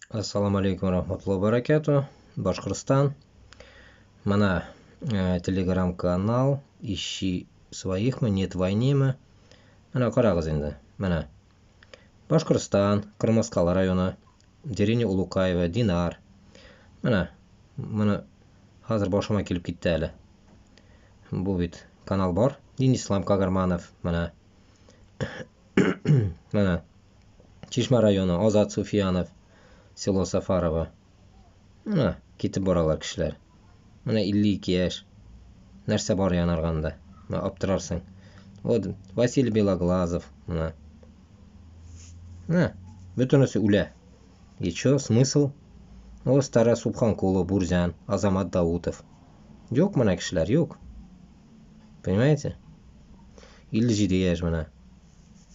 Assalomu alaykum rahmatullohi barakatuh. Башкортостан. Mana telegram-kanal. Ищи своих-мы, нет войны-мы. Mana qarag'iz endi. Mana Башкортостан, Кырмыскал районы, деревня Улукаева, Динар. Mana hozir boshima kelib ketdi hali. Bu bit kanal bor. Dinislom Kagarmanov. Mana mana Chishma rayoni, Ozod Sufyanov, Selo Safarova. Mana ketib boralar kishilar. Mana 52 yosh. Narsa bor yanarganda. Mana olib turarsan. Vasiliy Beloglazov. Mana. Butunisi ular. И чё, смысл? Taras Subxonqulov, Burzan, Azamat Davudov. Yo'q mana kishilar, yo'q. Понимаете? 57 yosh mana.